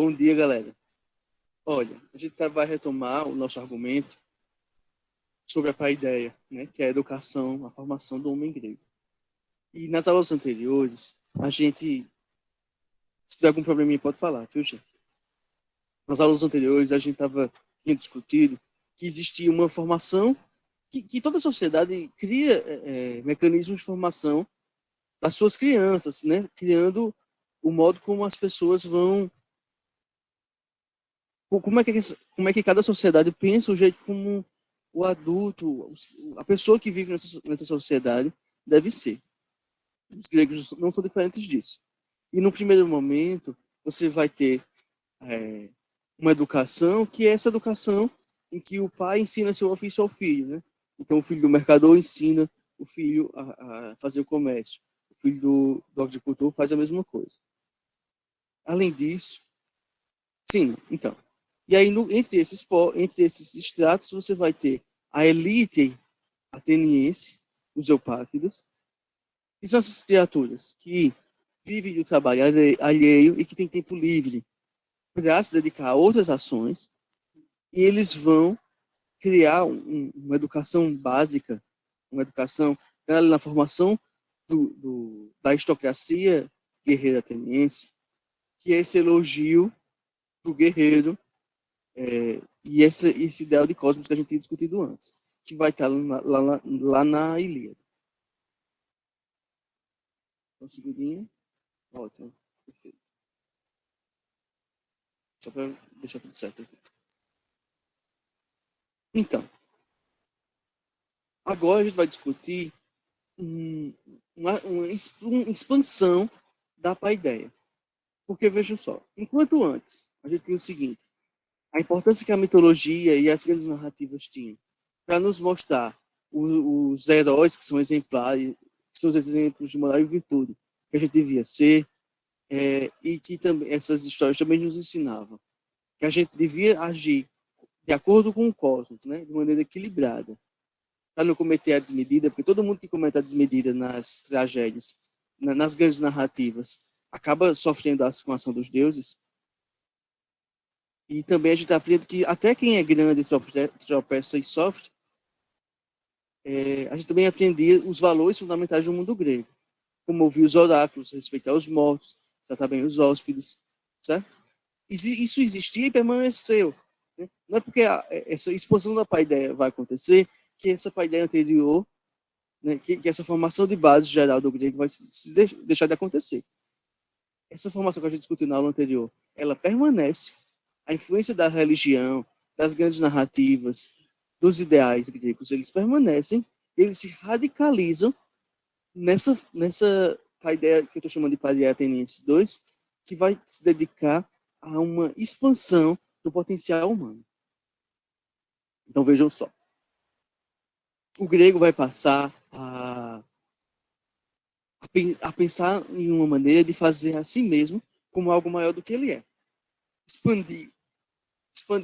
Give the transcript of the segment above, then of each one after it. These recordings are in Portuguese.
Bom dia, galera. Olha, a gente vai retomar o nosso argumento sobre a paideia, né, que é a educação, a formação do homem grego. E nas aulas anteriores, a gente, se tiver algum probleminha, pode falar, viu, gente? Nas aulas anteriores, a gente tinha discutido que existia uma formação, que toda a sociedade cria mecanismos de formação das suas crianças, né, criando o modo como as pessoas vão. Como é que cada sociedade pensa o jeito como o adulto, a pessoa que vive nessa sociedade deve ser. Os gregos não são diferentes disso. E no primeiro momento, você vai ter uma educação que é essa educação em que o pai ensina seu ofício ao filho, né? Então, o filho do mercador ensina o filho a fazer o comércio. O filho do agricultor faz a mesma coisa. Além disso, sim, então. E aí, entre esses estratos, você vai ter a elite ateniense, os eupátridas, que são essas criaturas que vivem do trabalho alheio e que têm tempo livre para se dedicar a outras ações, e eles vão criar uma educação básica, uma educação na formação da aristocracia guerreira ateniense, que é esse elogio do guerreiro e esse ideal de cosmos que a gente tinha discutido antes, que vai estar lá na Ilíada. Um segundinho. Ótimo. Perfeito. Só para deixar tudo certo aqui. Então, agora a gente vai discutir uma expansão da paideia. Porque, vejam só, enquanto antes a gente tem o seguinte, a importância que a mitologia e as grandes narrativas tinham para nos mostrar os heróis que são exemplares, que são os exemplos de moral e virtude que a gente devia ser, e que também essas histórias também nos ensinavam que a gente devia agir de acordo com o cosmos, né, de maneira equilibrada, para não cometer a desmedida, porque todo mundo que comete a desmedida nas tragédias, nas grandes narrativas, acaba sofrendo com a ação dos deuses. E também a gente aprende que até quem é grande tropeça e sofre. A gente também aprendia os valores fundamentais do mundo grego, como ouvir os oráculos, respeitar os mortos, tratar bem os hóspedes, certo? Isso existia e permaneceu. Né? Não é porque essa expansão da paideia vai acontecer que essa paideia anterior, né, que essa formação de base geral do grego vai deixar de acontecer. Essa formação que a gente discutiu na aula anterior, ela permanece. A influência da religião, das grandes narrativas, dos ideais gregos, eles permanecem, eles se radicalizam nessa paideia que eu estou chamando de paideia ateniense 2, que vai se dedicar a uma expansão do potencial humano. Então vejam só. O grego vai passar a pensar em uma maneira de fazer a si mesmo como algo maior do que ele é. Expandir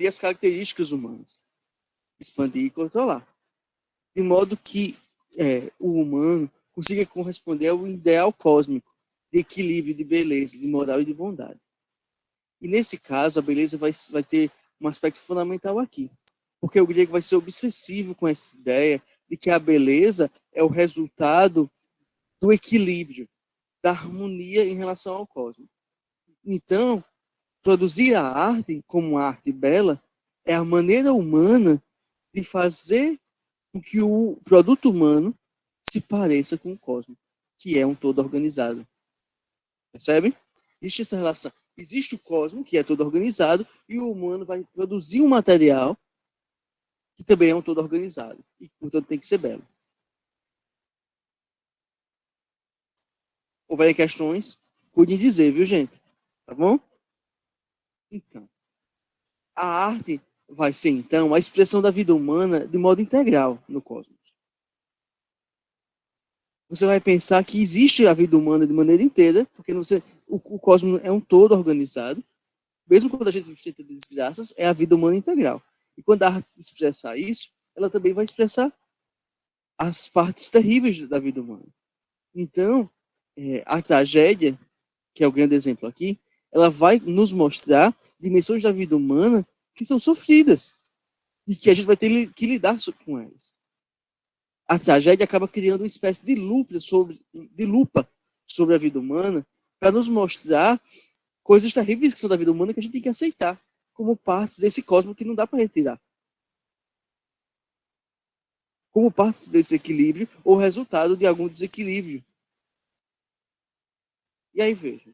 as características humanas. Expandir e controlar. De modo que o humano consiga corresponder ao ideal cósmico de equilíbrio, de beleza, de moral e de bondade. E nesse caso, a beleza vai ter um aspecto fundamental aqui. Porque o grego vai ser obsessivo com essa ideia de que a beleza é o resultado do equilíbrio, da harmonia em relação ao cosmos. Então, produzir a arte como arte bela é a maneira humana de fazer com que o produto humano se pareça com o cosmos, que é um todo organizado. Percebe? Existe essa relação. Existe o cosmos, que é todo organizado, e o humano vai produzir um material que também é um todo organizado, e portanto tem que ser belo. Houver questões, cuidem de dizer, viu, gente? Tá bom? Então, a arte vai ser, então, a expressão da vida humana de modo integral no cosmos. Você vai pensar que existe a vida humana de maneira inteira, porque o cosmos é um todo organizado. Mesmo quando a gente enfrenta desgraças, é a vida humana integral. E quando a arte expressar isso, ela também vai expressar as partes terríveis da vida humana. Então, a tragédia, que é o grande exemplo aqui, ela vai nos mostrar dimensões da vida humana que são sofridas e que a gente vai ter que lidar com elas. A tragédia acaba criando uma espécie de lupa sobre a vida humana para nos mostrar coisas terríveis que são da vida humana que a gente tem que aceitar como partes desse cosmos que não dá para retirar. Como partes desse equilíbrio ou resultado de algum desequilíbrio. E aí, veja,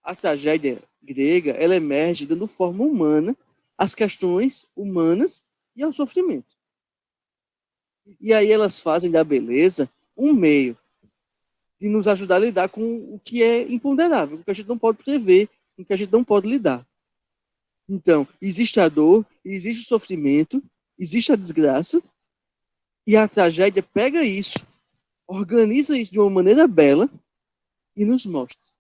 a tragédia grega, ela emerge dando forma humana às questões humanas e ao sofrimento. E aí elas fazem da beleza um meio de nos ajudar a lidar com o que é imponderável, com o que a gente não pode prever, com o que a gente não pode lidar. Então, existe a dor, existe o sofrimento, existe a desgraça, e a tragédia pega isso, organiza isso de uma maneira bela e nos mostra,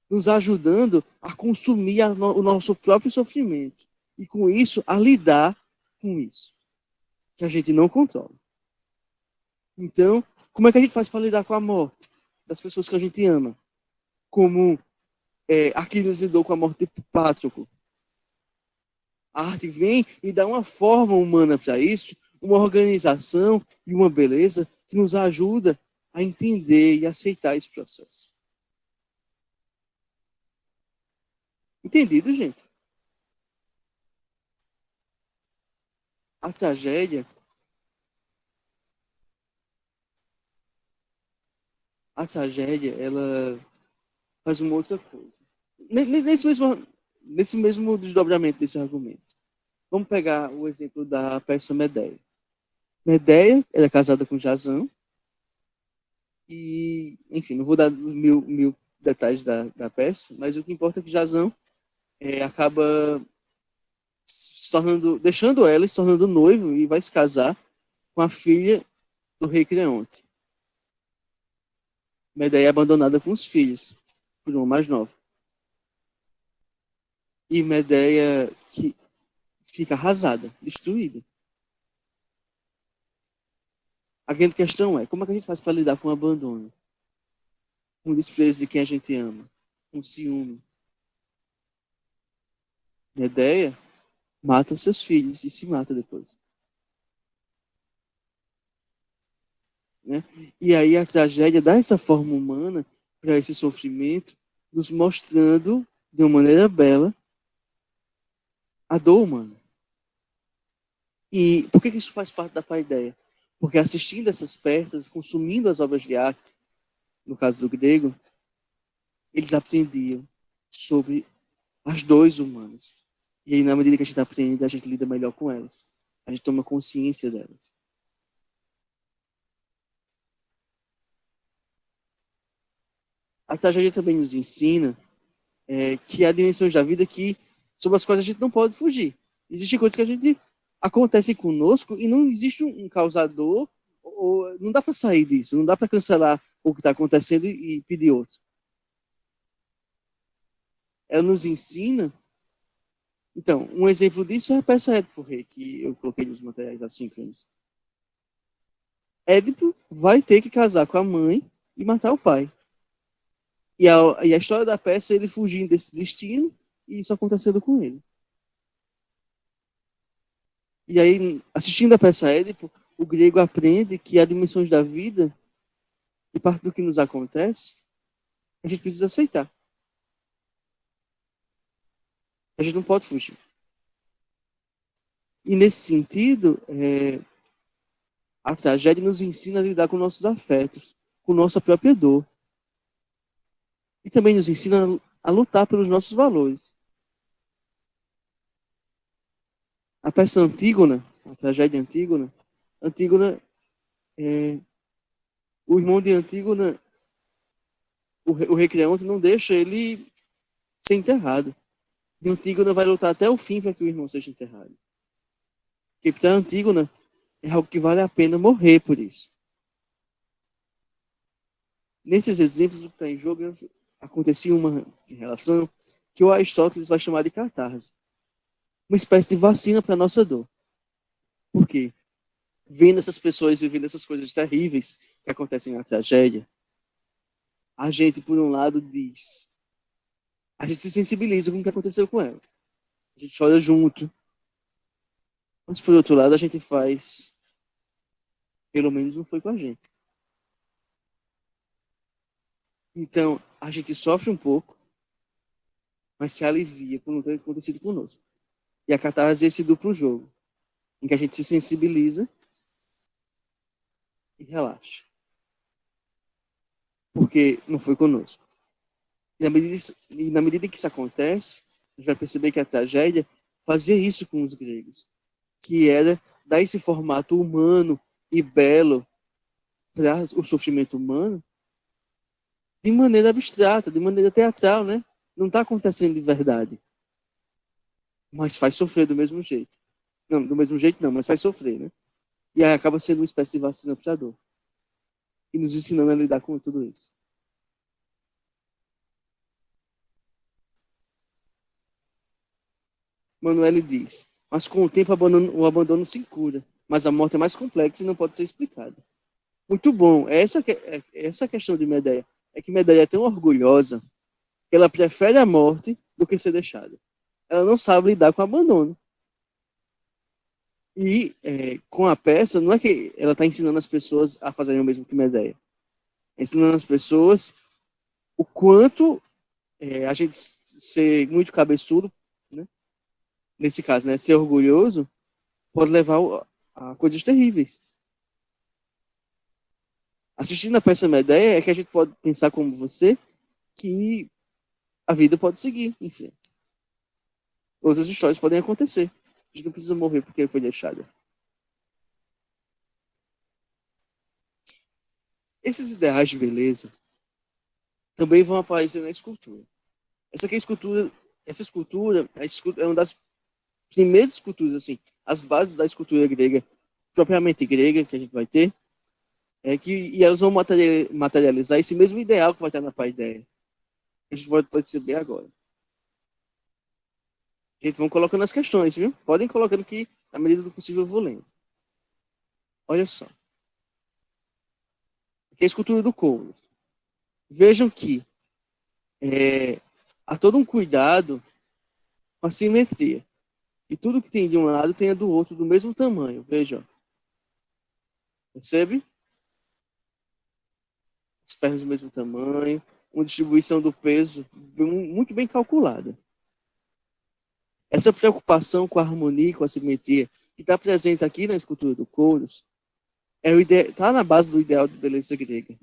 nos ajudando a consumir o nosso próprio sofrimento e, com isso, a lidar com isso, que a gente não controla. Então, como é que a gente faz para lidar com a morte das pessoas que a gente ama? Como Aquiles lidou com a morte de Pátroclo. A arte vem e dá uma forma humana para isso, uma organização e uma beleza que nos ajuda a entender e aceitar esse processo. Entendido, gente? A tragédia, ela faz uma outra coisa. Nesse mesmo desdobramento desse argumento. Vamos pegar o exemplo da peça Medéia. Medéia era casada com Jasão e, enfim, não vou dar mil detalhes da peça, mas o que importa é que Jasão acaba deixando ela, se tornando noivo e vai se casar com a filha do rei Creonte. Medéia é abandonada com os filhos, por uma mais nova. E Medéia que fica arrasada, destruída. A grande questão é, como é que a gente faz para lidar com o abandono? Com o desprezo de quem a gente ama? Com o ciúme? Medéia mata seus filhos e se mata depois. Né? E aí a tragédia dá essa forma humana para esse sofrimento, nos mostrando de uma maneira bela a dor humana. E por que isso faz parte da paideia? Porque assistindo essas peças, consumindo as obras de arte, no caso do grego, eles aprendiam sobre as dores humanas. E aí, na medida que a gente aprende, a gente lida melhor com elas. A gente toma consciência delas. A tragédia também nos ensina que há dimensões da vida sobre as quais a gente não pode fugir. Existem coisas que a gente acontecem conosco e não existe um causador, ou não dá para sair disso, não dá para cancelar o que está acontecendo e pedir outro. Ela nos ensina. Então, um exemplo disso é a peça Édipo Rei, que eu coloquei nos materiais assíncronos. Édipo vai ter que casar com a mãe e matar o pai. E a história da peça é ele fugindo desse destino e isso acontecendo com ele. E aí, assistindo a peça Édipo, o grego aprende que há dimensões da vida e parte do que nos acontece, a gente precisa aceitar. A gente não pode fugir. E nesse sentido, a tragédia nos ensina a lidar com nossos afetos, com nossa própria dor. E também nos ensina a lutar pelos nossos valores. A peça Antígona, a tragédia Antígona, o irmão de Antígona, o rei Creonte, não deixa ele ser enterrado. E Antígona vai lutar até o fim para que o irmão seja enterrado. Porque para Antígona é algo que vale a pena morrer por isso. Nesses exemplos, o que está em jogo acontecia uma relação que o Aristóteles vai chamar de catarse. Uma espécie de vacina para a nossa dor. Por quê? Vendo essas pessoas vivendo essas coisas terríveis que acontecem na tragédia, a gente, por um lado, diz: a gente se sensibiliza com o que aconteceu com elas. A gente chora junto. Mas, por outro lado, a gente faz... Pelo menos não foi com a gente. Então, a gente sofre um pouco, mas se alivia por não ter acontecido conosco. E a catarse é esse duplo jogo, em que a gente se sensibiliza e relaxa. Porque não foi conosco. E na medida que isso acontece, a gente vai perceber que a tragédia fazia isso com os gregos, que era dar esse formato humano e belo para o sofrimento humano de maneira abstrata, de maneira teatral, né? Não está acontecendo de verdade. Mas faz sofrer do mesmo jeito. Não, do mesmo jeito não, mas faz sofrer, né? E aí acaba sendo uma espécie de vacina para a dor. E nos ensinando a lidar com tudo isso. Manuel diz, mas com o tempo o abandono se cura, mas a morte é mais complexa e não pode ser explicada. Muito bom. Essa questão de Medeia. É que Medeia é tão orgulhosa que ela prefere a morte do que ser deixada. Ela não sabe lidar com o abandono. E com a peça, não é que ela está ensinando as pessoas a fazerem o mesmo que Medeia. É ensinando as pessoas o quanto a gente ser muito cabeçudo, né? Nesse caso, né, ser orgulhoso, pode levar a coisas terríveis. Assistindo a peça Medeia é que a gente pode pensar como você que a vida pode seguir em frente. Outras histórias podem acontecer. A gente não precisa morrer porque foi deixada. Esses ideais de beleza também vão aparecer na escultura. Essa escultura é uma das primeiras esculturas, assim, as bases da escultura grega, propriamente grega, que a gente vai ter, e elas vão materializar esse mesmo ideal que vai estar na paideia. A gente pode perceber agora. A gente, vão colocando as questões, viu? Podem colocando que, na medida do possível, eu vou lendo. Olha só. Aqui é a escultura do couro. Vejam que há todo um cuidado com a simetria. E tudo que tem de um lado tem a do outro do mesmo tamanho. Veja. Percebe? As pernas do mesmo tamanho. Uma distribuição do peso muito bem calculada. Essa preocupação com a harmonia e com a simetria que está presente aqui na escultura do Couros está na base do ideal de beleza grega.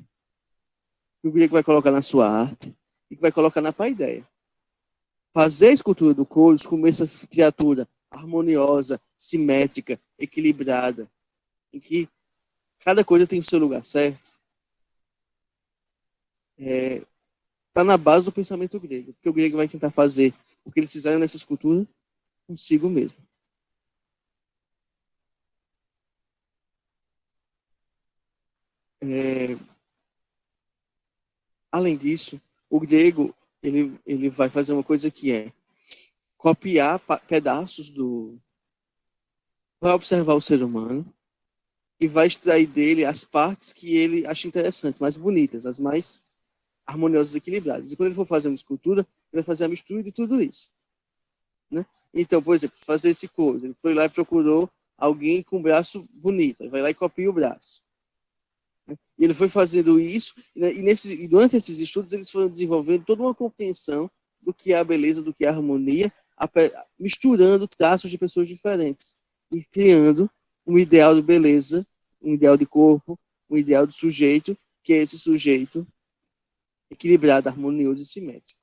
Que o grego vai colocar na sua arte e que vai colocar na paideia. Fazer a escultura do Couros como essa criatura harmoniosa, simétrica, equilibrada, em que cada coisa tem o seu lugar certo, está na base do pensamento grego. Porque o grego vai tentar fazer o que eles fizeram nessa escultura consigo mesmo. Além disso, o grego ele vai fazer uma coisa que é copiar pedaços vai observar o ser humano e vai extrair dele as partes que ele acha interessantes, mais bonitas, as mais harmoniosas e equilibradas. E quando ele for fazer uma escultura, ele vai fazer a mistura de tudo isso. Né? Então, por exemplo, fazer esse coisa, ele foi lá e procurou alguém com um braço bonito, ele vai lá e copia o braço. E ele foi fazendo isso, e durante esses estudos eles foram desenvolvendo toda uma compreensão do que é a beleza, do que é a harmonia, misturando traços de pessoas diferentes e criando um ideal de beleza, um ideal de corpo, um ideal de sujeito, que é esse sujeito equilibrado, harmonioso e simétrico.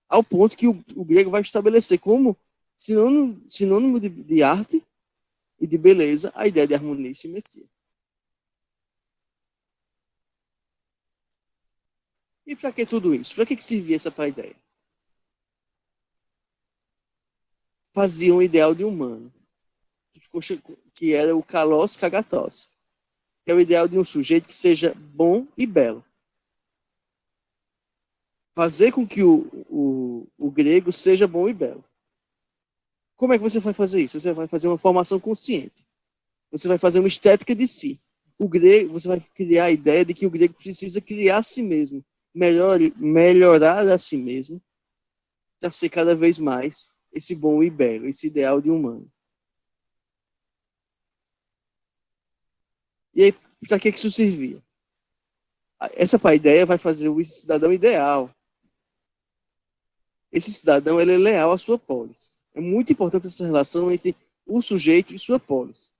Ao ponto que o grego vai estabelecer como sinônimo de arte e de beleza a ideia de harmonia e simetria. E para que tudo isso? Para que servia essa paideia? Fazia um ideal de humano, que era o kalos kagatos, que é o ideal de um sujeito que seja bom e belo. Fazer com que o grego seja bom e belo. Como é que você vai fazer isso? Você vai fazer uma formação consciente. Você vai fazer uma estética de si. O grego, você vai criar a ideia de que o grego precisa criar a si mesmo, melhorar a si mesmo, para ser cada vez mais esse bom e belo, esse ideal de humano. E aí, para que isso servia? Essa paideia vai fazer o cidadão ideal. Esse cidadão ele é leal à sua polis. É muito importante essa relação entre o sujeito e sua polis.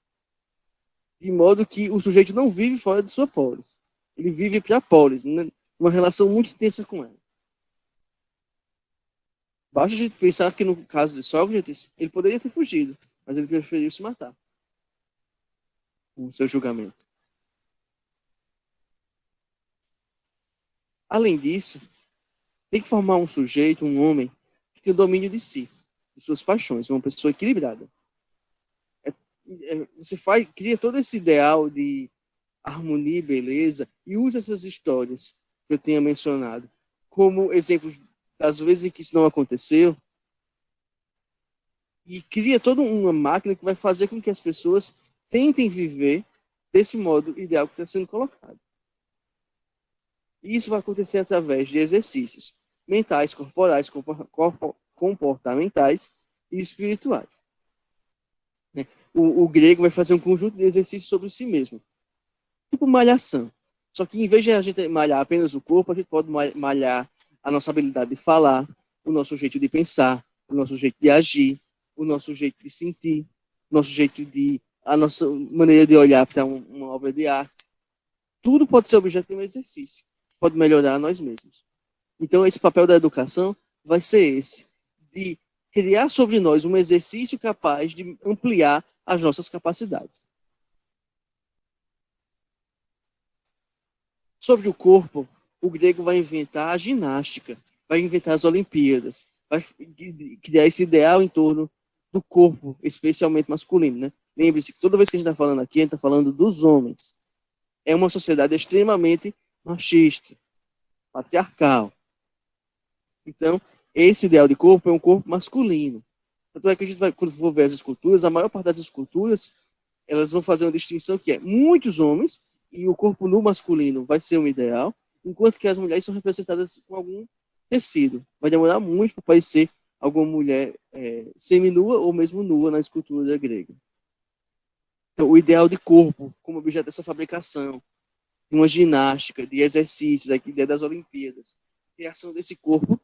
De modo que o sujeito não vive fora de sua polis. Ele vive para a polis, uma relação muito intensa com ela. Basta a gente pensar que no caso de Sócrates, ele poderia ter fugido, mas ele preferiu se matar no seu julgamento. Além disso, tem que formar um sujeito, um homem, que tem o domínio de si, de suas paixões, uma pessoa equilibrada. Você cria todo esse ideal de harmonia e beleza e usa essas histórias que eu tenha mencionado como exemplos das vezes em que isso não aconteceu e cria toda uma máquina que vai fazer com que as pessoas tentem viver desse modo ideal que está sendo colocado. E isso vai acontecer através de exercícios mentais, corporais, comportamentais e espirituais. O grego vai fazer um conjunto de exercícios sobre si mesmo, tipo malhação. Só que em vez de a gente malhar apenas o corpo, a gente pode malhar a nossa habilidade de falar, o nosso jeito de pensar, o nosso jeito de agir, o nosso jeito de sentir, a nossa maneira de olhar para uma obra de arte. Tudo pode ser objeto de um exercício, pode melhorar a nós mesmos. Então, esse papel da educação vai ser esse, de criar sobre nós um exercício capaz de ampliar as nossas capacidades. Sobre o corpo, o grego vai inventar a ginástica, vai inventar as Olimpíadas, vai criar esse ideal em torno do corpo, especialmente masculino, né? Lembre-se que toda vez que a gente está falando aqui, a gente está falando dos homens. É uma sociedade extremamente machista, patriarcal. Então, esse ideal de corpo é um corpo masculino. Tanto é que a gente vai, quando for ver as esculturas, a maior parte das esculturas, elas vão fazer uma distinção que é muitos homens e o corpo nu masculino vai ser um ideal, enquanto que as mulheres são representadas com algum tecido. Vai demorar muito para aparecer alguma mulher seminua ou mesmo nua na escultura grega. Então, o ideal de corpo como objeto dessa fabricação, de uma ginástica, de exercícios, a ideia das Olimpíadas, criação desse corpo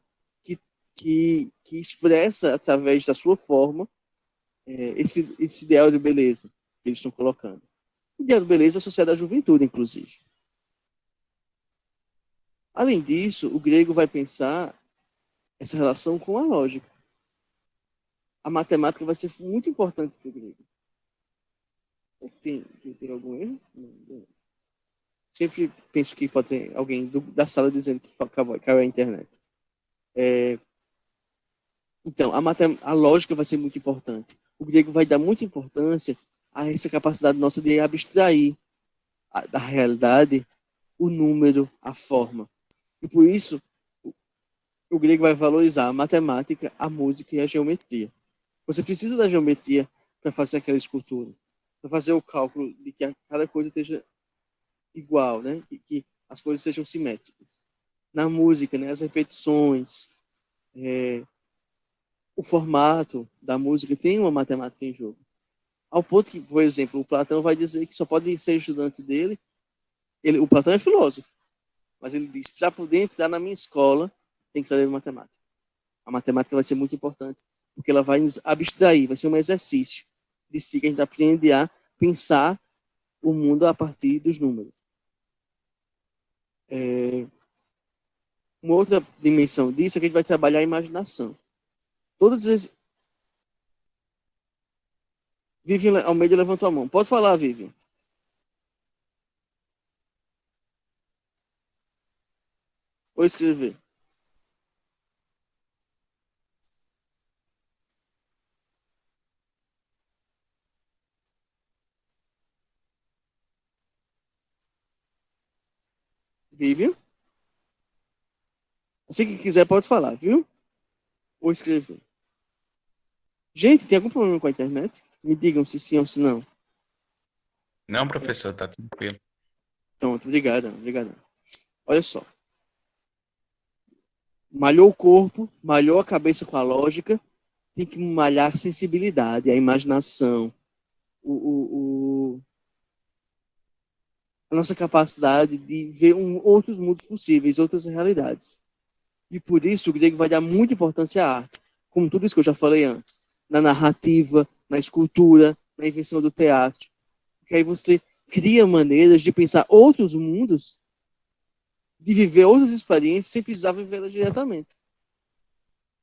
que expressa através da sua forma esse ideal de beleza que eles estão colocando. O ideal de beleza é associado à juventude, inclusive. Além disso, o grego vai pensar essa relação com a lógica. A matemática vai ser muito importante para o grego. Tem algum erro? Não. Sempre penso que pode ter alguém da sala dizendo que caiu a internet. Então, a lógica vai ser muito importante. O grego vai dar muita importância a essa capacidade nossa de abstrair da realidade o número, a forma. E por isso, o grego vai valorizar a matemática, a música e a geometria. Você precisa da geometria para fazer aquela escultura, para fazer o cálculo de que cada coisa esteja igual, né? Que as coisas sejam simétricas. Na música, né? As repetições, o formato da música tem uma matemática em jogo. Ao ponto que, por exemplo, o Platão vai dizer que só pode ser estudante dele. O Platão é filósofo, mas ele diz: para poder entrar na minha escola, tem que saber matemática. A matemática vai ser muito importante, porque ela vai nos abstrair, vai ser um exercício de si que a gente aprende a pensar o mundo a partir dos números. Uma outra dimensão disso é que a gente vai trabalhar a imaginação. Todos esses... Vivian Almeida levantou a mão. Pode falar, Vivian. Ou escrever. Vivian? Assim que quiser, pode falar, viu? Ou escrever. Gente, tem algum problema com a internet? Me digam se sim ou se não. Não, professor, tá tranquilo. Pronto, obrigado. Olha só. Malhou o corpo, malhou a cabeça com a lógica, tem que malhar a sensibilidade, a imaginação, a nossa capacidade de ver outros mundos possíveis, outras realidades. E por isso o grego vai dar muita importância à arte, como tudo isso que eu já falei antes, na narrativa, na escultura, na invenção do teatro. Porque aí você cria maneiras de pensar outros mundos, de viver outras experiências sem precisar vivê-las diretamente.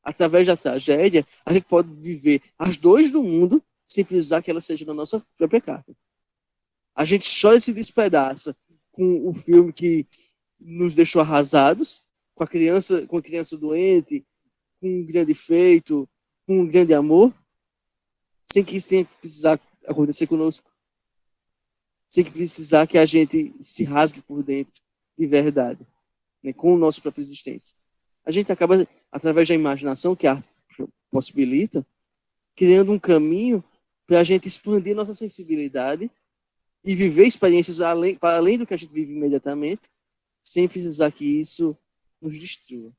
Através da tragédia, a gente pode viver as dores do mundo sem precisar que ela seja na nossa própria carne. A gente chora e se despedaça com o filme que nos deixou arrasados, com a criança doente, com um grande feito, com um grande amor, sem que isso tenha que precisar acontecer conosco. Sem que precisar que a gente se rasgue por dentro de verdade, né, com a nossa própria existência. A gente acaba, através da imaginação que a arte possibilita, criando um caminho para a gente expandir nossa sensibilidade e viver experiências para além do que a gente vive imediatamente, sem precisar que isso nos destrua.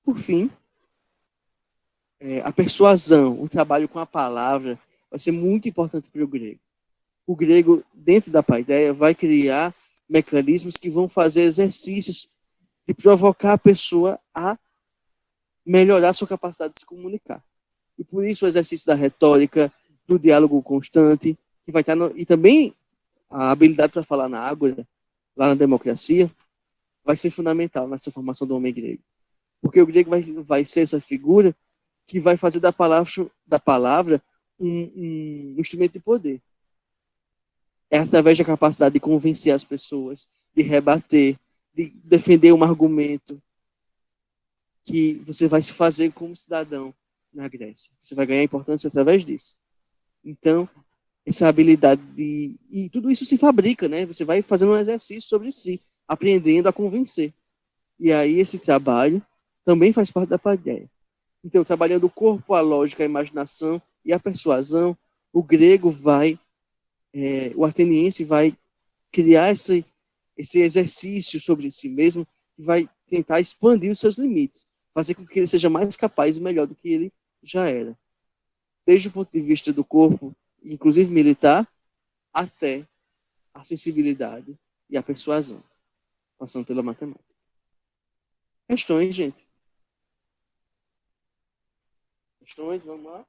Por fim, a persuasão, o trabalho com a palavra, vai ser muito importante para o grego. O grego, dentro da paideia, vai criar mecanismos que vão fazer exercícios de provocar a pessoa a melhorar sua capacidade de se comunicar. E por isso o exercício da retórica, do diálogo constante, que vai estar e também a habilidade para falar na ágora, lá na democracia, vai ser fundamental nessa formação do homem grego. Porque o grego vai ser essa figura que vai fazer da palavra um instrumento de poder. É através da capacidade de convencer as pessoas, de rebater, de defender um argumento, que você vai se fazer como cidadão na Grécia. Você vai ganhar importância através disso. Então, essa habilidade e tudo isso se fabrica, né? Você vai fazendo um exercício sobre si, aprendendo a convencer. E aí esse trabalho também faz parte da paideia. Então, trabalhando o corpo, a lógica, a imaginação e a persuasão, o grego o ateniense vai criar esse exercício sobre si mesmo e vai tentar expandir os seus limites, fazer com que ele seja mais capaz e melhor do que ele já era. Desde o ponto de vista do corpo, inclusive militar, até a sensibilidade e a persuasão, passando pela matemática. Questões, gente? Questões, vamos lá.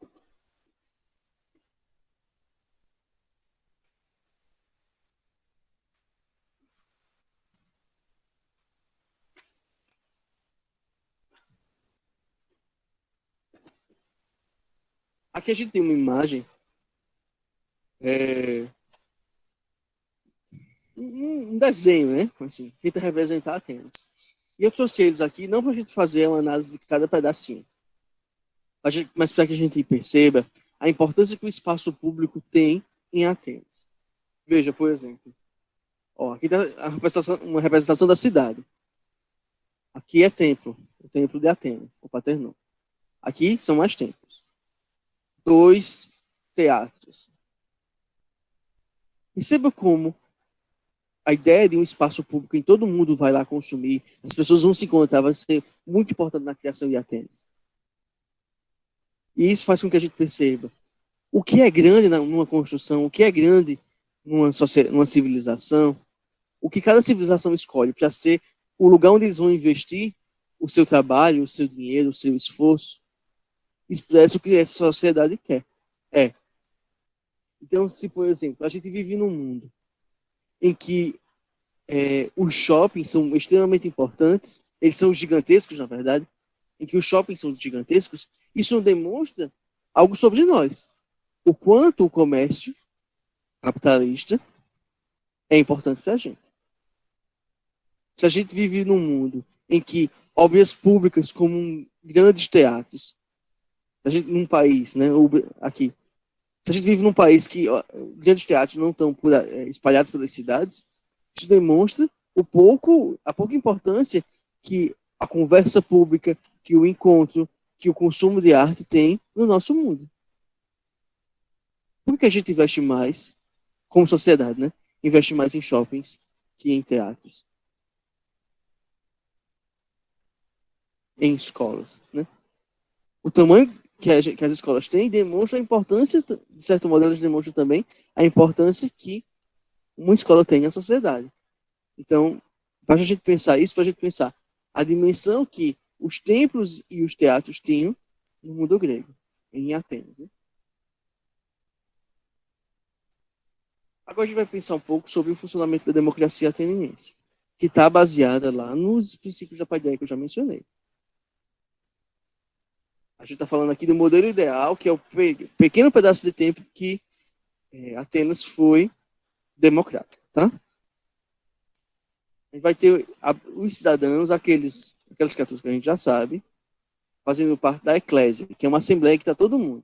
Aqui a gente tem uma imagem, um desenho, né? Assim, tenta representar Atenas. E eu trouxe eles aqui não para a gente fazer uma análise de cada pedacinho, mas para que a gente perceba a importância que o espaço público tem em Atenas. Veja, por exemplo, aqui está uma representação da cidade. Aqui é o templo de Atenas, o Paternon. Aqui são mais templos. 2 teatros. Perceba como a ideia de um espaço público em todo mundo vai lá consumir, as pessoas vão se encontrar, vai ser muito importante na criação de Atenas. E isso faz com que a gente perceba o que é grande numa construção, o que é grande numa civilização, o que cada civilização escolhe para ser o lugar onde eles vão investir o seu trabalho, o seu dinheiro, o seu esforço, expressa o que essa sociedade quer. Então, se, por exemplo, a gente vive num mundo em que os shoppings são extremamente importantes, eles são gigantescos, na verdade, em que os shoppings são gigantescos, isso demonstra algo sobre nós. O quanto o comércio capitalista é importante para a gente. Se a gente vive num mundo em que obras públicas como grandes teatros, num país, né, aqui, se a gente vive num país que grandes teatros não estão espalhados pelas cidades, isso demonstra a pouca importância que a conversa pública, que o encontro, que o consumo de arte tem no nosso mundo. Por que a gente investe mais, como sociedade, né? Investe mais em shoppings que em teatros? em escolas, né? O tamanho que as escolas têm demonstra a importância, de certo modo, elas demonstram também a importância que uma escola tem na sociedade. Então, para a gente pensar isso, para a gente pensar a dimensão que os templos e os teatros tinham no mundo grego, em Atenas. Né? Agora a gente vai pensar um pouco sobre o funcionamento da democracia ateniense, que está baseada lá nos princípios da paideia que eu já mencionei. A gente está falando aqui do modelo ideal, que é o pequeno pedaço de tempo que Atenas foi democrática, tá? A gente vai ter os cidadãos, aquelas criaturas que a gente já sabe, fazendo parte da eclésia, que é uma assembleia que está todo mundo.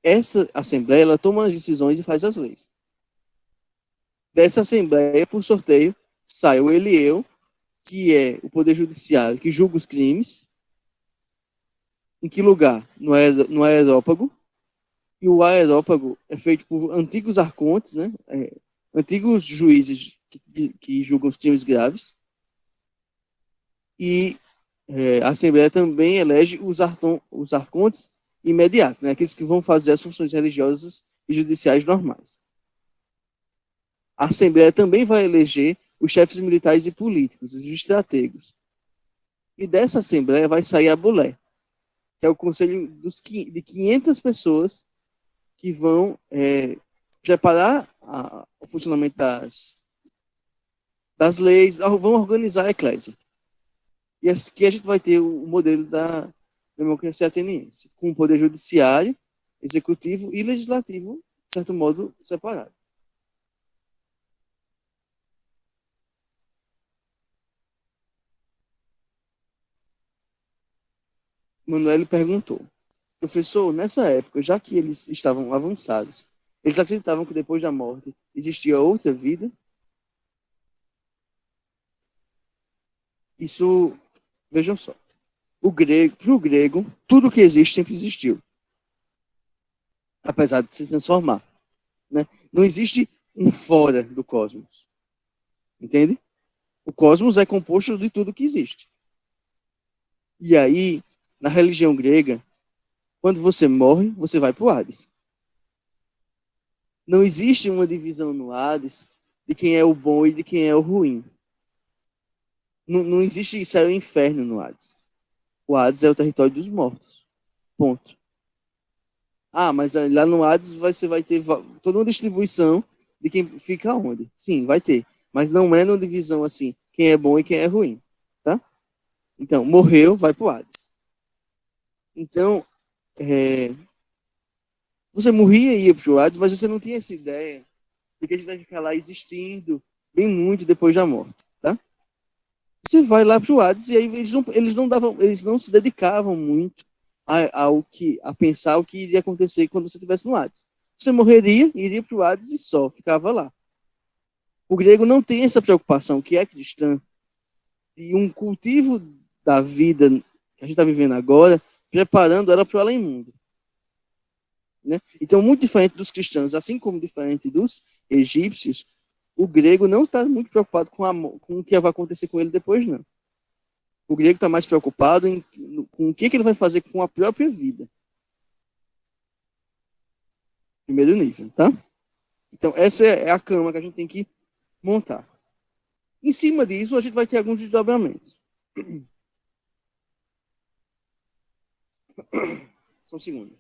Essa assembleia, ela toma as decisões e faz as leis. Dessa assembleia, por sorteio, sai o Elieu, que é o poder judiciário que julga os crimes. Em que lugar? No Areópago. E o Areópago é feito por antigos arcontes, né? Antigos juízes que julgam os crimes graves. E a Assembleia também elege os arcontes imediatos, né? Aqueles que vão fazer as funções religiosas e judiciais normais. A Assembleia também vai eleger os chefes militares e políticos, os estrategos. E dessa Assembleia vai sair a Bulé, que é o conselho de 500 pessoas que vão preparar o funcionamento das leis, vão organizar a eclésia. E aqui a gente vai ter o modelo da democracia ateniense, com o poder judiciário, executivo e legislativo, de certo modo, separado. Manuel perguntou, professor, nessa época, já que eles estavam avançados, eles acreditavam que depois da morte existia outra vida? Isso, vejam só, para o grego, tudo que existe sempre existiu, apesar de se transformar. Né? Não existe um fora do cosmos. Entende? O cosmos é composto de tudo que existe. E aí, na religião grega, quando você morre, você vai para o Hades. Não existe uma divisão no Hades de quem é o bom e de quem é o ruim. Não existe céu e inferno no Hades. O Hades é o território dos mortos. Ponto. Ah, mas lá no Hades você vai ter toda uma distribuição de quem fica onde. Sim, vai ter. Mas não é uma divisão assim, quem é bom e quem é ruim. Tá? Então, morreu, vai pro Hades. Então, você morria e ia pro Hades, mas você não tinha essa ideia de que a gente vai ficar lá existindo bem muito depois da morte. Tá? Você vai lá pro Hades e aí eles não se dedicavam muito a pensar o que iria acontecer quando você estivesse no Hades. Você morreria, iria para o Hades e só ficava lá. O grego não tem essa preocupação, que é cristã, de um cultivo da vida que a gente está vivendo agora, preparando ela para o além-mundo. Né? Então, muito diferente dos cristãos, assim como diferente dos egípcios, o grego não está muito preocupado com o que vai acontecer com ele depois, não. O grego está mais preocupado com o que ele vai fazer com a própria vida. Primeiro nível, tá? Então, essa é a cama que a gente tem que montar. Em cima disso, a gente vai ter alguns desdobramentos. Só um segundo.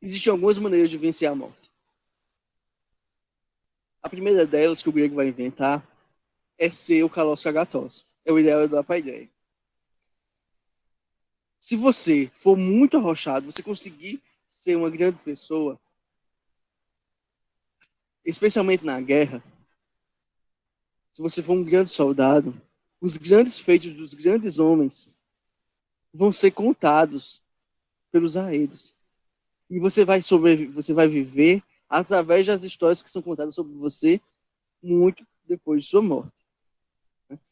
Existem algumas maneiras de vencer a morte. A primeira delas que o grego vai inventar é ser o Kalos Agathos. É o ideal da paideia. Se você for muito arrochado, você conseguir ser uma grande pessoa, especialmente na guerra, se você for um grande soldado, os grandes feitos dos grandes homens vão ser contados pelos aedos. E você vai viver através das histórias que são contadas sobre você muito depois de sua morte.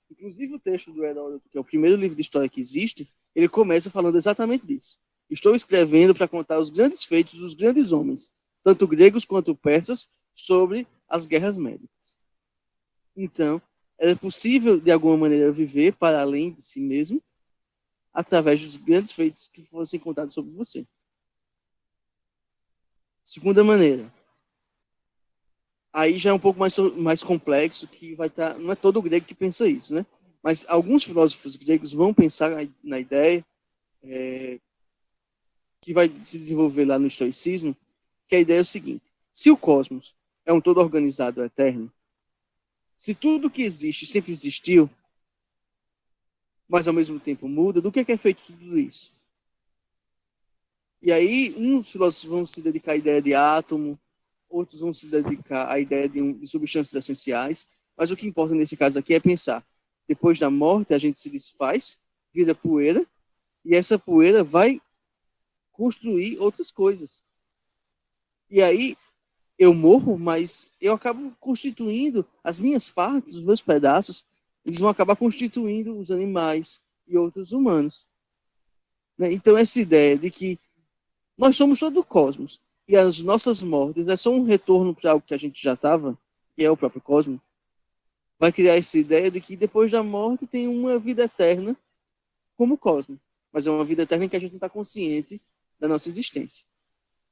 Inclusive o texto do Heródoto, que é o primeiro livro de história que existe, ele começa falando exatamente disso. Estou escrevendo para contar os grandes feitos dos grandes homens, tanto gregos quanto persas, sobre as guerras médicas. Então, era possível, de alguma maneira, viver para além de si mesmo, através dos grandes feitos que fossem contados sobre você. Segunda maneira, aí já é um pouco mais complexo, que vai estar, não é todo grego que pensa isso, né? Mas alguns filósofos gregos vão pensar na ideia que vai se desenvolver lá no estoicismo, que a ideia é o seguinte: se o cosmos é um todo organizado eterno, se tudo que existe sempre existiu, mas ao mesmo tempo muda, do que é feito tudo isso? E aí, uns filósofos vão se dedicar à ideia de átomo, outros vão se dedicar à ideia de substâncias essenciais, mas o que importa nesse caso aqui é pensar: depois da morte a gente se desfaz, vira poeira, e essa poeira vai construir outras coisas. E aí eu morro, mas eu acabo constituindo as minhas partes, os meus pedaços, eles vão acabar constituindo os animais e outros humanos. Né? Então essa ideia de que nós somos todo o cosmos e as nossas mortes é só um retorno para algo que a gente já estava, que é o próprio cosmos, vai criar essa ideia de que depois da morte tem uma vida eterna como o cosmos, mas é uma vida eterna em que a gente não está consciente da nossa existência.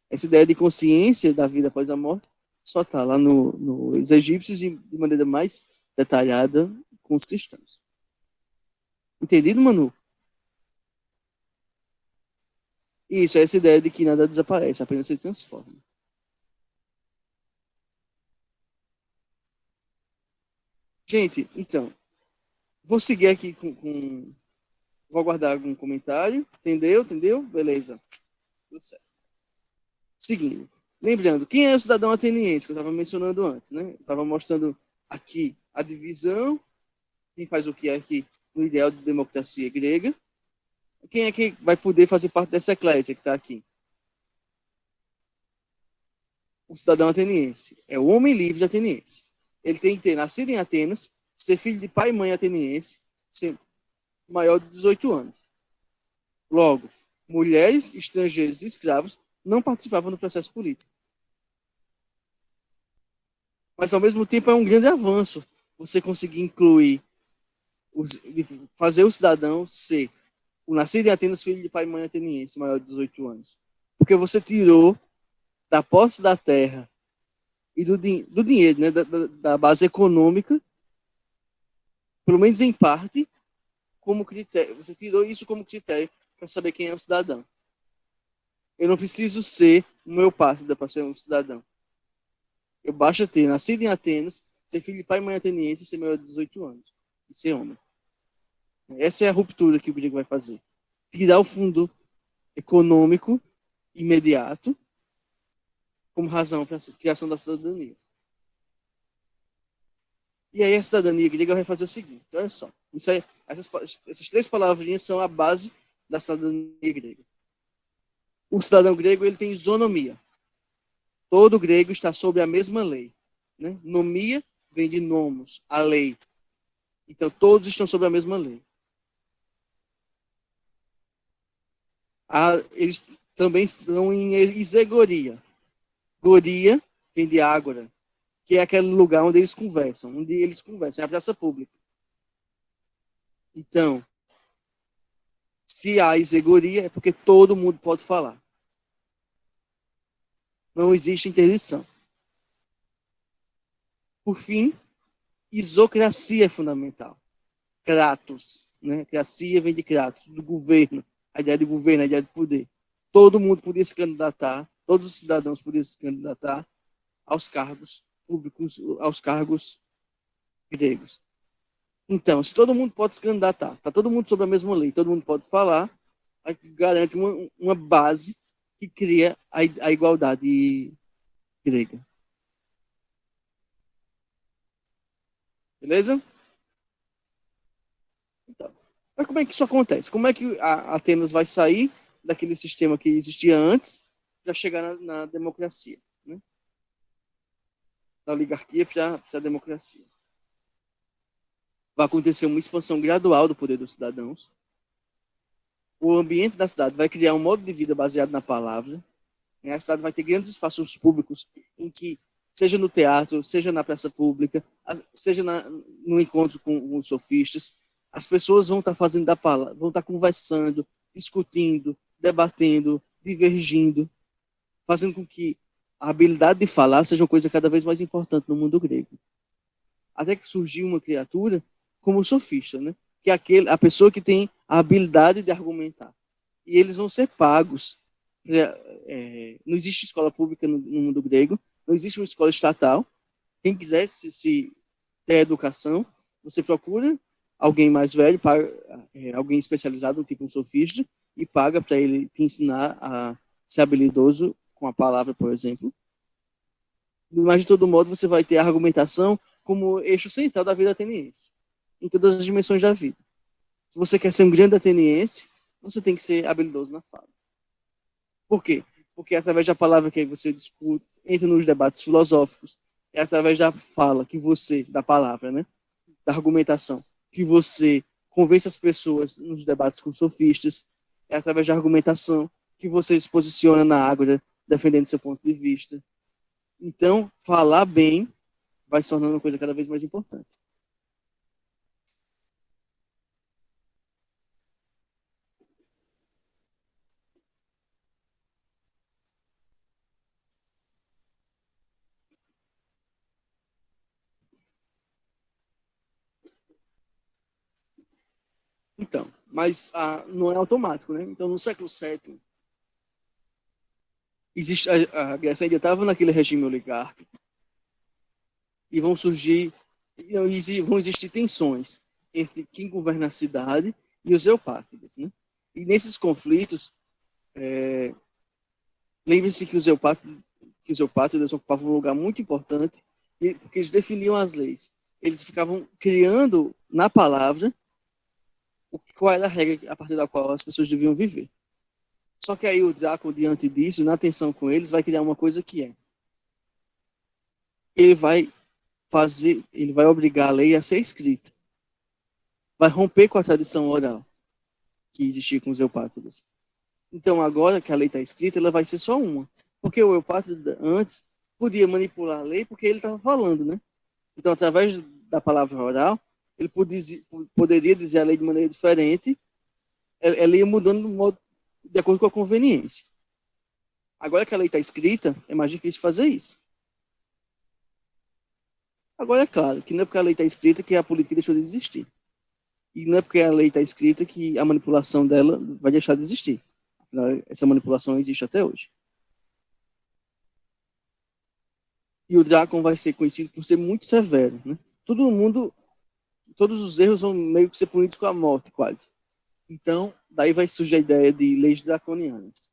Essa ideia de consciência da vida após a morte só está lá nos egípcios e de maneira mais detalhada com os cristãos. Entendido, Manu? Isso, é essa ideia de que nada desaparece, apenas se transforma. Gente, então, vou seguir aqui vou aguardar algum comentário. Entendeu? Entendeu? Beleza. Tudo certo. Seguindo. Lembrando, quem é o cidadão ateniense, que eu estava mencionando antes, né? Eu estava mostrando aqui a divisão, quem faz o que é aqui no ideal de democracia grega. Quem é que vai poder fazer parte dessa eclésia que está aqui? O cidadão ateniense. É o homem livre ateniense. Ele tem que ter nascido em Atenas, ser filho de pai e mãe ateniense, ser maior de 18 anos. Logo, mulheres, estrangeiros e escravos não participavam do processo político. Mas, ao mesmo tempo, é um grande avanço você conseguir incluir, fazer o cidadão ser o nascido em Atenas, filho de pai e mãe ateniense, maior de 18 anos. Porque você tirou da posse da terra e do dinheiro, né, da base econômica, pelo menos em parte, como critério. Você tirou isso como critério para saber quem é o cidadão. Eu não preciso ser homeopata para ser um cidadão. Eu basta ter nascido em Atenas, ser filho de pai e mãe ateniense e ser maior de 18 anos. E ser homem. Essa é a ruptura que o grego vai fazer. Tirar o fundo econômico imediato como razão para a criação da cidadania. E aí a cidadania grega vai fazer o seguinte, olha só. Isso aí, essas três palavrinhas são a base da cidadania grega. O cidadão grego ele tem isonomia. Todo grego está sob a mesma lei. Né? Nomia vem de nomos, a lei. Então todos estão sob a mesma lei. Eles também estão em isegoria. Goria vem de ágora, que é aquele lugar onde eles conversam, é a praça pública. Então, se há isegoria, é porque todo mundo pode falar. Não existe interdição. Por fim, isocracia é fundamental. Kratos, né? Cracia vem de Kratos, do governo, a ideia de governo, a ideia de poder. Todo mundo podia se candidatar, todos os cidadãos podiam se candidatar aos cargos públicos, aos cargos gregos. Então, se todo mundo pode se candidatar, está todo mundo sob a mesma lei, todo mundo pode falar, garante uma base que cria a igualdade grega. Beleza? Então, mas como é que isso acontece? Como é que a Atenas vai sair daquele sistema que existia antes para chegar na democracia? Né? Da oligarquia para a democracia. Vai acontecer uma expansão gradual do poder dos cidadãos. O ambiente da cidade vai criar um modo de vida baseado na palavra. A cidade vai ter grandes espaços públicos em que seja no teatro, seja na praça pública, seja no encontro com os sofistas, as pessoas vão estar fazendo da palavra, vão estar conversando, discutindo, debatendo, divergindo, fazendo com que a habilidade de falar seja uma coisa cada vez mais importante no mundo grego. Até que surgiu uma criatura como o sofista, né? Que é a pessoa que tem a habilidade de argumentar. E eles vão ser pagos. Não existe escola pública no mundo grego, não existe uma escola estatal. Quem quiser se ter educação, você procura alguém mais velho, alguém especializado, tipo um sofista, e paga para ele te ensinar a ser habilidoso com a palavra, por exemplo. Mas, de todo modo, você vai ter a argumentação como eixo central da vida ateniense, em todas as dimensões da vida. Se você quer ser um grande ateniense, você tem que ser habilidoso na fala. Por quê? Porque é através da palavra que você discute, entra nos debates filosóficos, é através da fala que você, da palavra, né? Da argumentação, que você convence as pessoas nos debates com sofistas, é através da argumentação que você se posiciona na ágora, defendendo seu ponto de vista. Então, falar bem vai se tornando uma coisa cada vez mais importante. Então, mas não é automático, né? Então, no século VII, a Grécia ainda estava naquele regime oligárquico e vão existir tensões entre quem governa a cidade e os eupátridas, né? E nesses conflitos, lembre-se que os eupátridas ocupavam um lugar muito importante porque eles definiam as leis. Eles ficavam criando na palavra qual era a regra a partir da qual as pessoas deviam viver. Só que aí o Drácula, diante disso, na tensão com eles, vai criar uma coisa que ele vai obrigar a lei a ser escrita. Vai romper com a tradição oral que existia com os eupátridas. Então, agora que a lei está escrita, ela vai ser só uma. Porque o eupátrida antes podia manipular a lei porque ele estava falando, né? Então, através da palavra oral, ele poderia dizer a lei de maneira diferente, ela ia mudando de acordo com a conveniência. Agora que a lei está escrita, é mais difícil fazer isso. Agora, é claro, que não é porque a lei está escrita que a política deixou de existir. E não é porque a lei está escrita que a manipulação dela vai deixar de existir. Afinal, essa manipulação existe até hoje. E o Drácon vai ser conhecido por ser muito severo, né? Todos os erros vão meio que ser punidos com a morte, quase. Então, daí vai surgir a ideia de leis draconianas.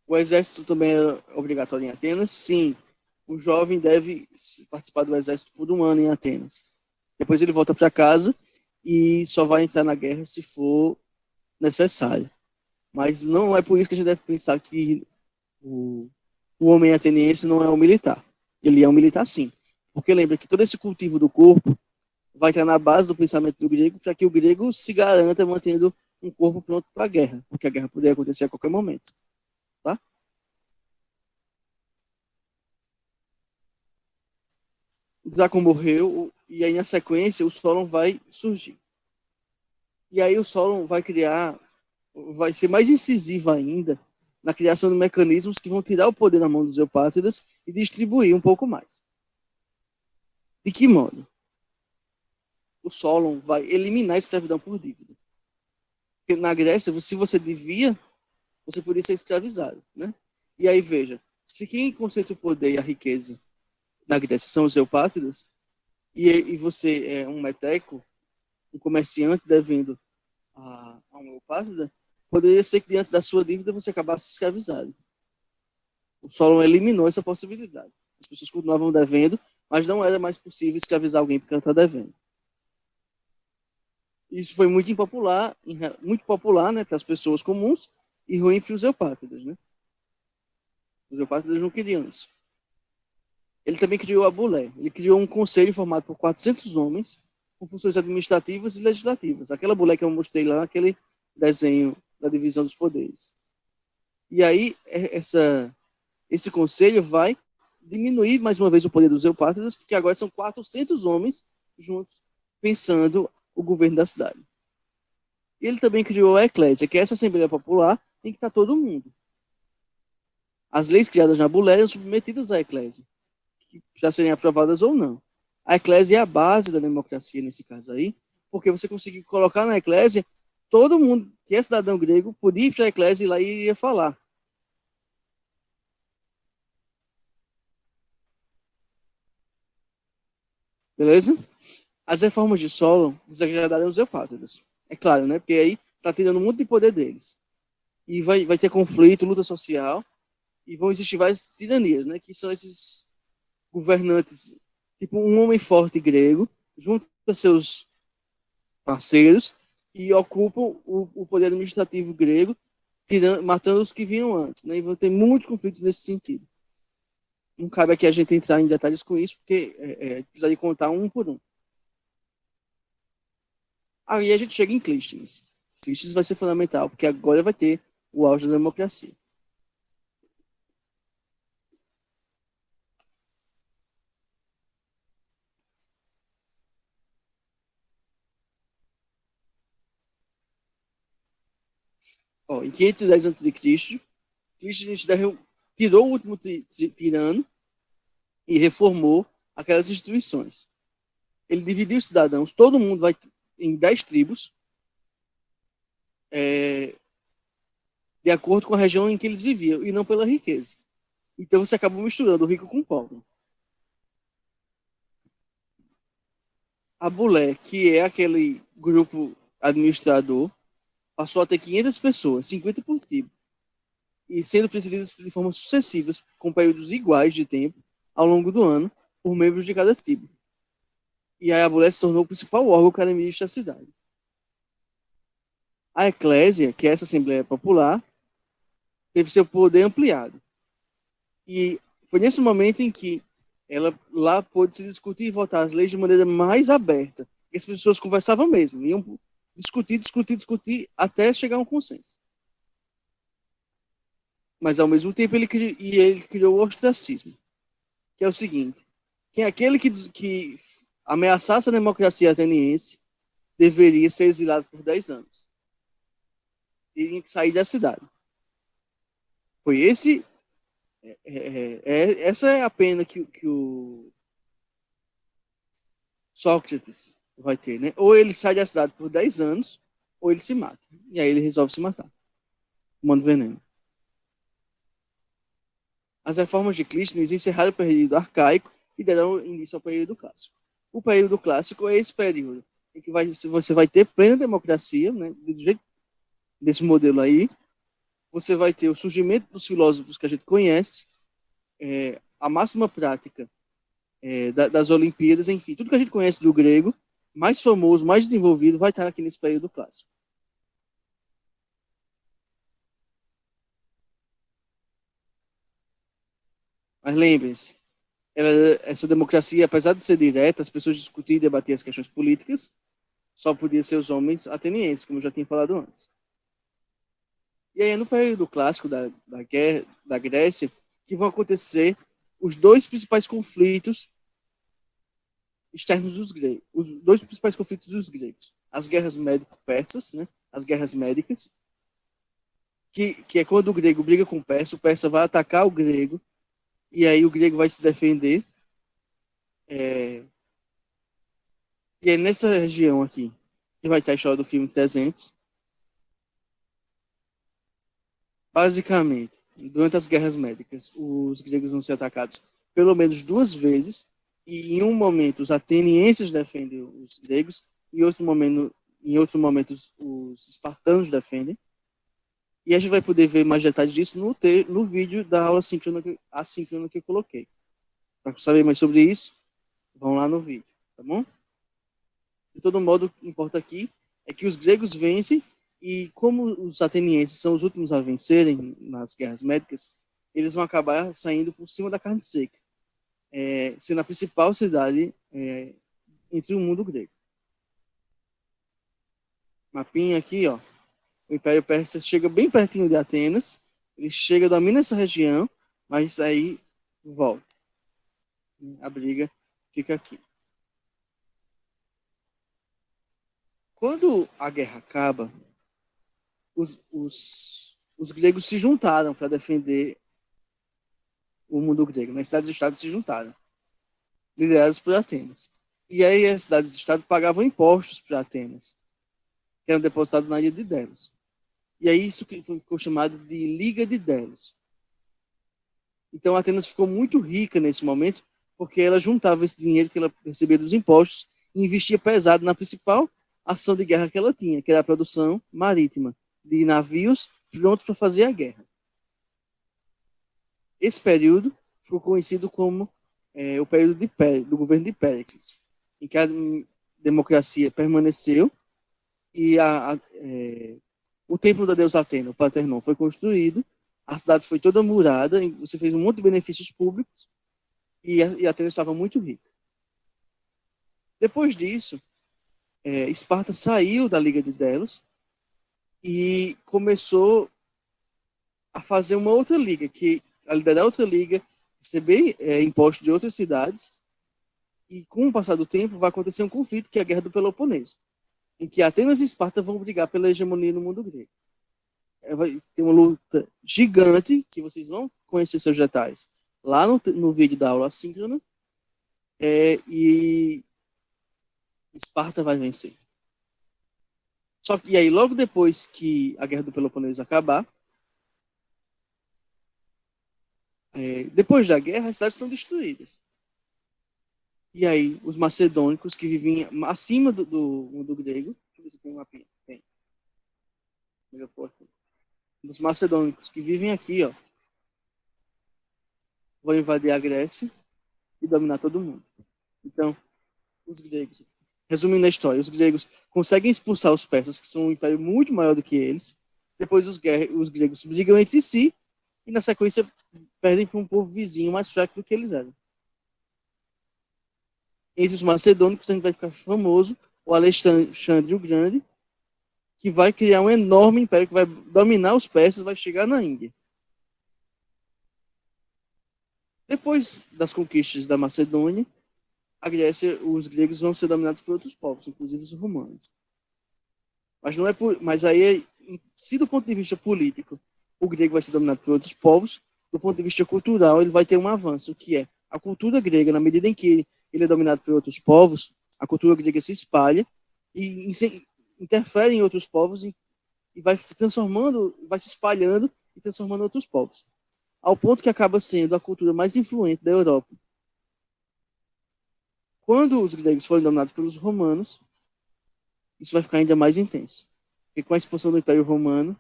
O exército também é obrigatório em Atenas? Sim. O jovem deve participar do exército por um ano em Atenas. Depois ele volta para casa e só vai entrar na guerra se for necessário. Mas não é por isso que a gente deve pensar que o homem ateniense não é um militar. Ele é um militar, sim. Porque lembra que todo esse cultivo do corpo vai estar na base do pensamento do grego para que o grego se garanta mantendo um corpo pronto para a guerra, porque a guerra poderia acontecer a qualquer momento. Tá? O Drácon morreu e aí na sequência o Solon vai surgir. E aí o Solon vai ser mais incisivo ainda na criação de mecanismos que vão tirar o poder da mão dos eupátridas e distribuir um pouco mais. De que modo? O Solon vai eliminar a escravidão por dívida. Porque na Grécia, se você devia, você podia ser escravizado, né? E aí, veja, se quem concentra o poder e a riqueza na Grécia são os eupátridas, e você é um meteco, um comerciante devendo a um eupátrida, poderia ser que diante da sua dívida você acabasse escravizado. O Solon eliminou essa possibilidade. As pessoas continuavam devendo, mas não era mais possível escravizar alguém porque ela está devendo. Isso foi muito popular, né, para as pessoas comuns e ruim para os eupátridas, né? Os eupátridas não queriam isso. Ele também criou a Bulé. Ele criou um conselho formado por 400 homens com funções administrativas e legislativas. Aquela Bulé que eu mostrei lá naquele desenho da divisão dos poderes. E aí, esse conselho vai diminuir mais uma vez o poder dos eupátridas, porque agora são 400 homens juntos pensando o governo da cidade. E ele também criou a Eclésia, que é essa Assembleia Popular em que está todo mundo. As leis criadas na Buléia são submetidas à Eclésia, que já serem aprovadas ou não. A Eclésia é a base da democracia nesse caso aí, porque você conseguiu colocar na Eclésia todo mundo que é cidadão grego podia ir para a Eclésia e lá ia falar. Beleza? As reformas de Solon desagradaram os eupátridas. É claro, né? Porque aí está tirando muito de poder deles. E vai ter conflito, luta social, e vão existir várias tiranias, né? Que são esses governantes, tipo um homem forte grego, junto a seus parceiros, e ocupam o poder administrativo grego, matando os que vinham antes. Né? E vão ter muitos conflitos nesse sentido. Não cabe aqui a gente entrar em detalhes com isso, porque precisaria contar um por um. Aí a gente chega em Clístenes. Clístenes vai ser fundamental, porque agora vai ter o auge da democracia. Ó, em 510 a.C., Clístenes tirou o último tirano e reformou aquelas instituições. Ele dividiu os cidadãos, todo mundo vai em 10 tribos, de acordo com a região em que eles viviam, e não pela riqueza. Então você acabou misturando o rico com o pobre. A Bulé, que é aquele grupo administrador, passou a ter 500 pessoas, 50 por tribo, e sendo presididas de formas sucessivas, com períodos iguais de tempo, ao longo do ano, por membros de cada tribo. E aí a Bulé se tornou o principal órgão que administra a cidade. A Eclésia, que é essa Assembleia Popular, teve seu poder ampliado. E foi nesse momento em que ela lá pôde se discutir e votar as leis de maneira mais aberta. E as pessoas conversavam mesmo, iam discutir, até chegar a um consenso. Mas, ao mesmo tempo, ele criou o ostracismo, que é o seguinte: quem é aquele que ameaçasse a democracia ateniense deveria ser exilado por 10 anos. Teria que sair da cidade. Foi essa é a pena que o Sócrates vai ter, né? Ou ele sai da cidade por 10 anos, ou ele se mata. E aí ele resolve se matar, tomando veneno. As reformas de Clístenes encerraram o período arcaico e deram início ao período clássico. O período clássico é esse período em que você vai ter plena democracia, né? Do jeito desse modelo aí. Você vai ter o surgimento dos filósofos que a gente conhece, a máxima prática das Olimpíadas, enfim, tudo que a gente conhece do grego, mais famoso, mais desenvolvido, vai estar aqui nesse período clássico. Mas lembrem-se, essa democracia, apesar de ser direta, as pessoas discutir e debater as questões políticas, só podiam ser os homens atenienses, como eu já tinha falado antes. E aí, no período clássico da Grécia, que vão acontecer os dois principais conflitos externos dos gregos, os dois principais conflitos dos gregos, as guerras médico-persas, né? As guerras médicas, que é quando o grego briga com o persa vai atacar o grego, e aí o grego vai se defender. E é nessa região aqui que vai estar a história do filme 300. Basicamente, durante as guerras médicas, os gregos vão ser atacados pelo menos 2 vezes, e em um momento os atenienses defendem os gregos, em outro momento os espartanos defendem. E a gente vai poder ver mais detalhes disso no vídeo da aula assíncrona que eu coloquei. Para saber mais sobre isso, vão lá no vídeo, tá bom? De todo modo, o que importa aqui é que os gregos vencem, e como os atenienses são os últimos a vencerem nas guerras médicas, eles vão acabar saindo por cima da carne seca, sendo a principal cidade entre o mundo grego. Mapinha aqui, ó. O Império Persa chega bem pertinho de Atenas, Ele chega, domina essa região, mas aí volta. A briga fica aqui. Quando a guerra acaba, os gregos se juntaram para defender o mundo grego. Nas cidades-estados se juntaram, liderados por Atenas. E aí as cidades-estado pagavam impostos para Atenas, que eram depositados na ilha de Delos. E aí isso ficou chamado de Liga de Delos. Então Atenas ficou muito rica nesse momento, porque ela juntava esse dinheiro que ela recebia dos impostos e investia pesado na principal ação de guerra que ela tinha, que era a produção marítima, de navios prontos para fazer a guerra. Esse período ficou conhecido como o período do governo de Péricles, em que a democracia permaneceu e o templo da deusa Atena, o Partenon, foi construído, a cidade foi toda murada, você fez um monte de benefícios públicos e Atenas estava muito rica. Depois disso, Esparta saiu da Liga de Delos e começou a fazer uma outra liga, a liderar outra liga, receber impostos de outras cidades, e com o passar do tempo vai acontecer um conflito, que é a Guerra do Peloponeso, em que Atenas e Esparta vão brigar pela hegemonia no mundo grego. Vai ter uma luta gigante, que vocês vão conhecer seus detalhes lá no vídeo da aula assíncrona, e Esparta vai vencer. Só que, e aí, logo depois que a Guerra do Peloponeso acabar, depois da guerra, as cidades estão destruídas. E aí, os macedônicos, que viviam acima do mundo grego, deixa eu ver se tem um mapinha. Tem. Os macedônicos que vivem aqui, ó, vão invadir a Grécia e dominar todo mundo. Então, os gregos, resumindo a história, os gregos conseguem expulsar os persas, que são um império muito maior do que eles. Depois os gregos brigam entre si e, na sequência, perdem para um povo vizinho mais fraco do que eles eram. Entre os macedônicos, a gente vai ficar famoso o Alexandre o Grande, que vai criar um enorme império que vai dominar os persas, vai chegar na Índia. Depois das conquistas da Macedônia, a Grécia, os gregos vão ser dominados por outros povos, inclusive os romanos. Mas aí, se do ponto de vista político, o grego vai ser dominado por outros povos, do ponto de vista cultural, ele vai ter um avanço, que é a cultura grega, na medida em que ele é dominado por outros povos, a cultura grega se espalha e interfere em outros povos e vai transformando, vai se espalhando e transformando outros povos. Ao ponto que acaba sendo a cultura mais influente da Europa. Quando os gregos forem dominados pelos romanos, isso vai ficar ainda mais intenso. Porque com a expansão do Império Romano,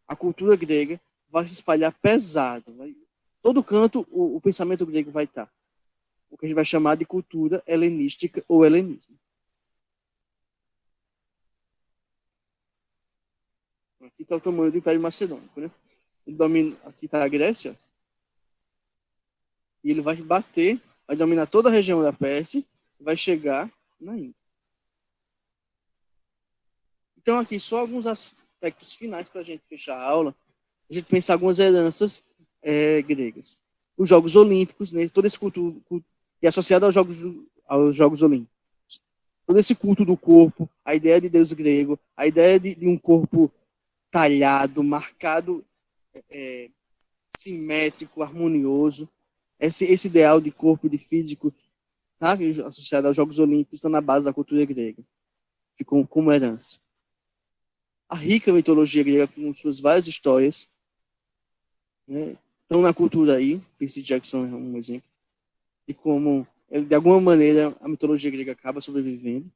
a cultura grega vai se espalhar pesado. Todo canto o pensamento grego vai estar. O que a gente vai chamar de cultura helenística ou helenismo. Aqui está o tamanho do Império Macedônico, né? Ele domina, aqui está a Grécia, e ele vai bater, vai dominar toda a região da Pérsia, e vai chegar na Índia. Então aqui só alguns aspectos finais para a gente fechar a aula, a gente pensar algumas heranças gregas. Os Jogos Olímpicos, né? Todo esse culto é associado aos Jogos Olímpicos. Todo esse culto do corpo, a ideia de Deus grego, a ideia de um corpo talhado, marcado, simétrico, harmonioso, esse ideal de corpo, de físico, tá? Associado aos Jogos Olímpicos, está na base da cultura grega. Ficou como herança. A rica mitologia grega, com suas várias histórias, né, estão na cultura aí. Percy Jackson é um exemplo de como, de alguma maneira, a mitologia grega acaba sobrevivendo.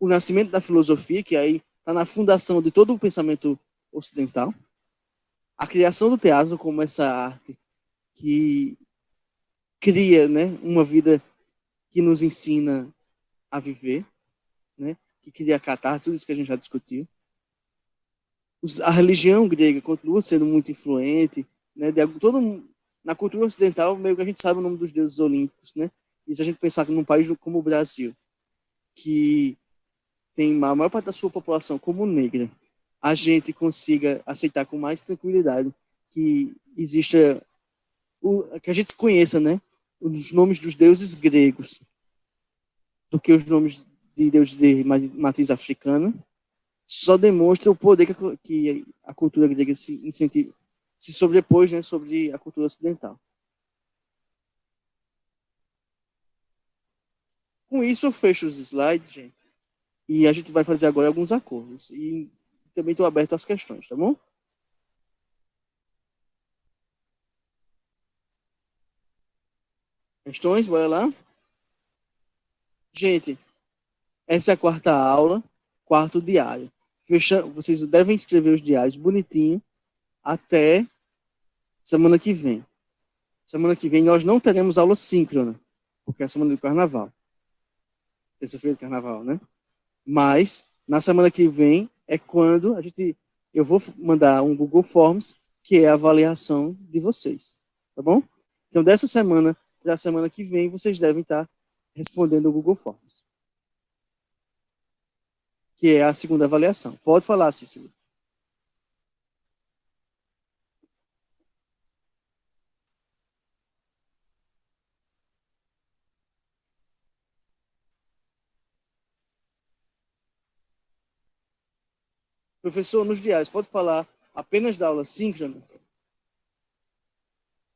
O nascimento da filosofia, que aí está na fundação de todo o pensamento ocidental. A criação do teatro como essa arte que cria, né, uma vida que nos ensina a viver, né, que cria a catarse, tudo isso que a gente já discutiu. A religião grega continua sendo muito influente, né, na cultura ocidental, meio que a gente sabe o nome dos deuses olímpicos, né? E se a gente pensar num país como o Brasil, que tem a maior parte da sua população como negra, a gente consiga aceitar com mais tranquilidade que exista, que a gente conheça, né, os nomes dos deuses gregos do que os nomes de deuses de matriz africana, só demonstra o poder que a cultura grega se sobrepôs, né, sobre a cultura ocidental. Com isso, eu fecho os slides, gente, e a gente vai fazer agora alguns acordos. E também estou aberto às questões, tá bom? Questões? Bora lá? Gente, essa é a quarta aula, quarto diário. Vocês devem escrever os diários bonitinho até semana que vem. Semana que vem nós não teremos aula síncrona, porque é a semana do carnaval. Terça-feira do carnaval, né? Mas, na semana que vem, é quando eu vou mandar um Google Forms, que é a avaliação de vocês, tá bom? Então, dessa semana para a semana que vem, vocês devem estar respondendo o Google Forms, que é a segunda avaliação. Pode falar, Cícero. Professor, nos diários, pode falar apenas da aula síncrona?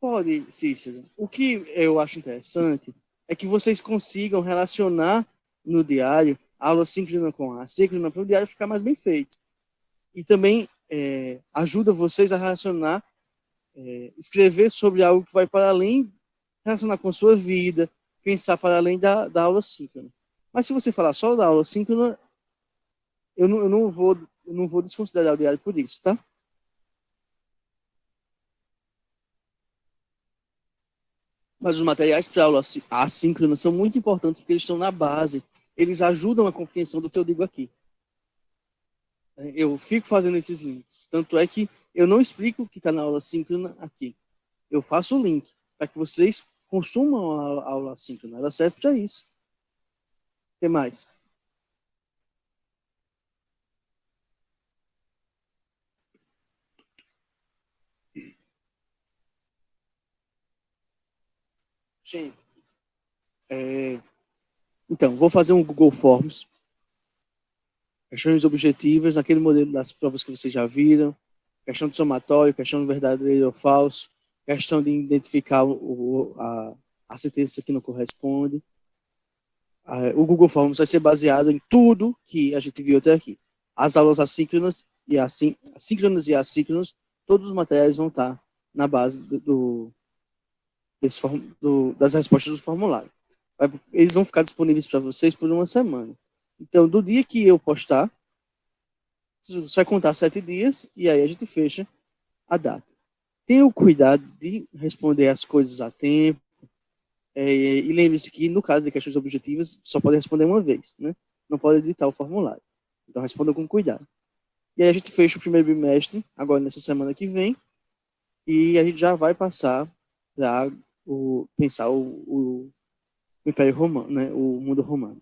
Pode, Cícero. O que eu acho interessante é que vocês consigam relacionar no diário a aula síncrona com a assíncrona para o diário ficar mais bem feito. E também ajuda vocês a relacionar, escrever sobre algo que vai para além, relacionar com a sua vida, pensar para além da aula síncrona. Mas se você falar só da aula síncrona, eu não vou desconsiderar o diário por isso, tá? Mas os materiais para aula assíncrona são muito importantes porque eles estão na base. Eles ajudam a compreensão do que eu digo aqui. Eu fico fazendo esses links. Tanto é que eu não explico o que está na aula síncrona aqui. Eu faço o link para que vocês consumam a aula síncrona. Ela serve para isso. O que mais? Gente, então, vou fazer um Google Forms. Questões objetivas, naquele modelo das provas que vocês já viram. Questão de somatório, questão de verdadeiro ou falso. Questão de identificar a sentença que não corresponde. O Google Forms vai ser baseado em tudo que a gente viu até aqui. As aulas assíncronas e assíncronas, todos os materiais vão estar na base das respostas do formulário. Eles vão ficar disponíveis para vocês por uma semana. Então, do dia que eu postar, você vai contar 7 dias e aí a gente fecha a data. Tenha o cuidado de responder as coisas a tempo. E lembre-se que, no caso de questões objetivas, só pode responder uma vez, né? Não pode editar o formulário. Então, responda com cuidado. E aí a gente fecha o primeiro bimestre, agora nessa semana que vem, e a gente já vai passar para pensar o Império Romano, né? O mundo romano.